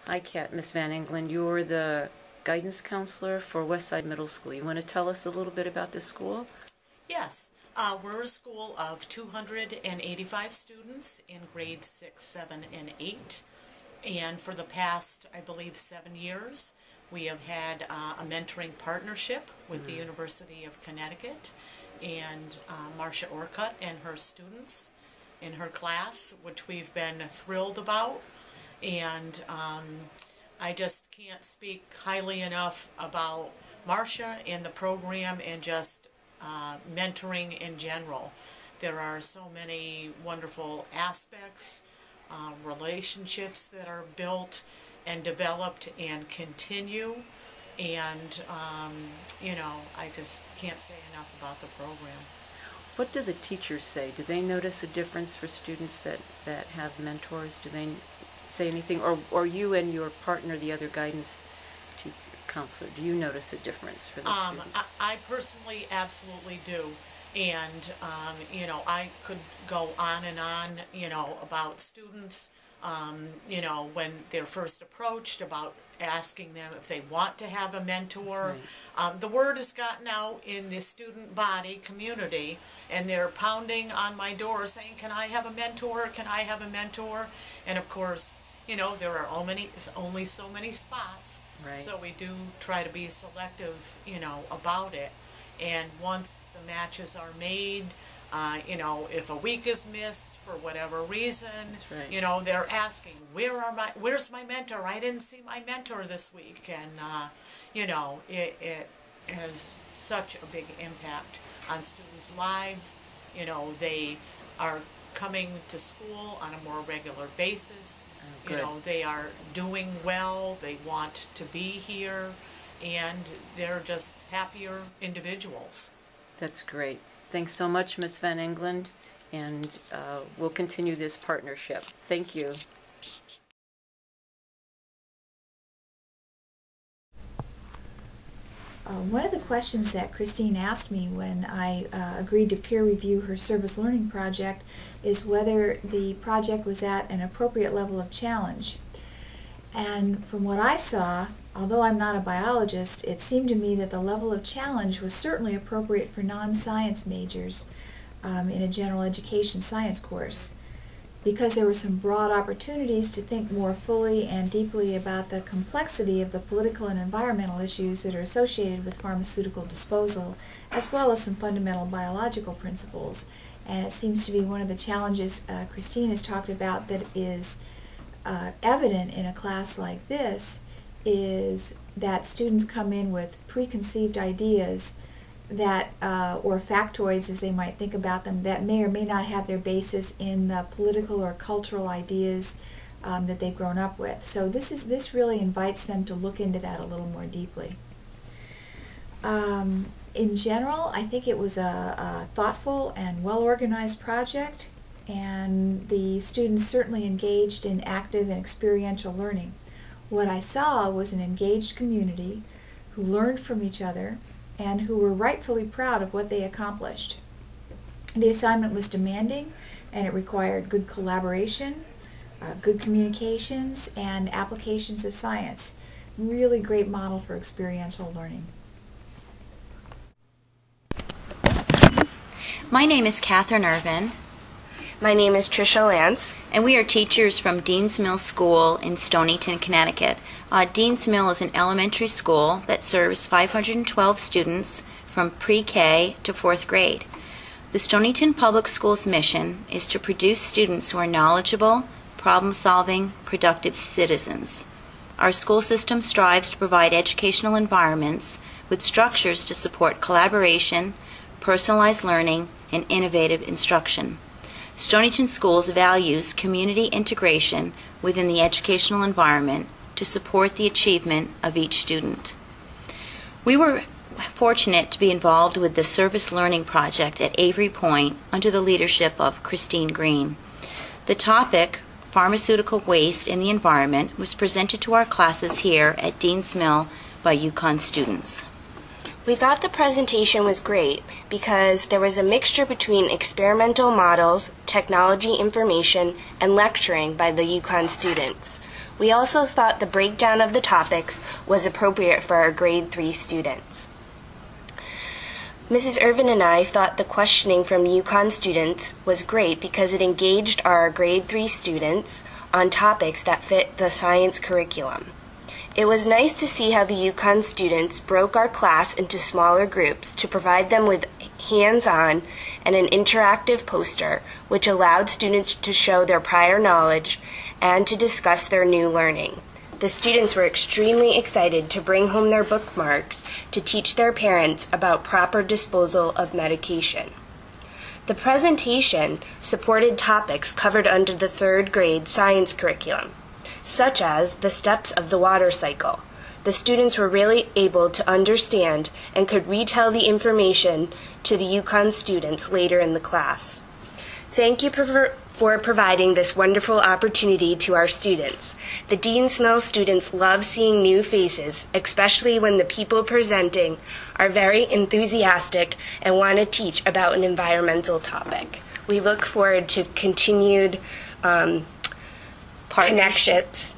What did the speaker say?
Hi, Miss Van England. You're the guidance counselor for Westside Middle School. You want to tell us a little bit about this school? Yes, we're a school of 285 students in grades 6, 7, and 8. And for the past, I believe, 7 years, we have had a mentoring partnership with the University of Connecticut and Marcia Orcutt and her students in her class, which we've been thrilled about. And I just can't speak highly enough about Marcia and the program and just mentoring in general. There are so many wonderful aspects, relationships that are built and developed and continue, and I just can't say enough about the program. What do the teachers say? Do they notice a difference for students that have mentors? Do they say anything? Or you and your partner, the other guidance counselor, do you notice a difference for the students? I personally absolutely do. And, I could go on and on, about students, when they're first approached, about asking them if they want to have a mentor. Right. The word has gotten out in the student body community, and they're pounding on my door saying, can I have a mentor? Can I have a mentor? And of course, there are only so many spots. Right. So we do try to be selective, about it. And once the matches are made, if a week is missed for whatever reason, right. They're asking, where's my mentor? I didn't see my mentor this week. And, it has such a big impact on students' lives. They are coming to school on a more regular basis. They are doing well, they want to be here, and they're just happier individuals. That's great. Thanks so much, Miss Van England, and we'll continue this partnership. Thank you. One of the questions that Christine asked me when I agreed to peer review her service learning project is whether the project was at an appropriate level of challenge. And from what I saw, although I'm not a biologist, it seemed to me that the level of challenge was certainly appropriate for non-science majors in a general education science course, because there were some broad opportunities to think more fully and deeply about the complexity of the political and environmental issues that are associated with pharmaceutical disposal, as well as some fundamental biological principles. And it seems to be one of the challenges Christine has talked about that is evident in a class like this is that students come in with preconceived ideas that, or factoids as they might think about them, that may or may not have their basis in the political or cultural ideas that they've grown up with. So this really invites them to look into that a little more deeply. In general, I think it was a thoughtful and well-organized project, and the students certainly engaged in active and experiential learning. What I saw was an engaged community who learned from each other and who were rightfully proud of what they accomplished. The assignment was demanding, and it required good collaboration, good communications, and applications of science. Really great model for experiential learning. My name is Catherine Irvin. My name is Tricia Lance. And we are teachers from Deans Mill School in Stonington, Connecticut. Deans Mill is an elementary school that serves 512 students from pre-K to 4th grade. The Stonington Public Schools mission is to produce students who are knowledgeable, problem-solving, productive citizens. Our school system strives to provide educational environments with structures to support collaboration, personalized learning, and innovative instruction. Stonington Schools values community integration within the educational environment to support the achievement of each student. We were fortunate to be involved with the Service Learning Project at Avery Point under the leadership of Christine Green. The topic, Pharmaceutical Waste in the Environment, was presented to our classes here at Deans Mill by UConn students. We thought the presentation was great because there was a mixture between experimental models, technology information, and lecturing by the UConn students. We also thought the breakdown of the topics was appropriate for our grade 3 students. Mrs. Irvin and I thought the questioning from UConn students was great because it engaged our grade 3 students on topics that fit the science curriculum. It was nice to see how the UConn students broke our class into smaller groups to provide them with hands-on and an interactive poster, which allowed students to show their prior knowledge and to discuss their new learning. The students were extremely excited to bring home their bookmarks to teach their parents about proper disposal of medication. The presentation supported topics covered under the 3rd grade science curriculum, such as the steps of the water cycle. The students were really able to understand and could retell the information to the UConn students later in the class. Thank you for providing this wonderful opportunity to our students. The Dean's Mills students love seeing new faces, especially when the people presenting are very enthusiastic and want to teach about an environmental topic. We look forward to continued connections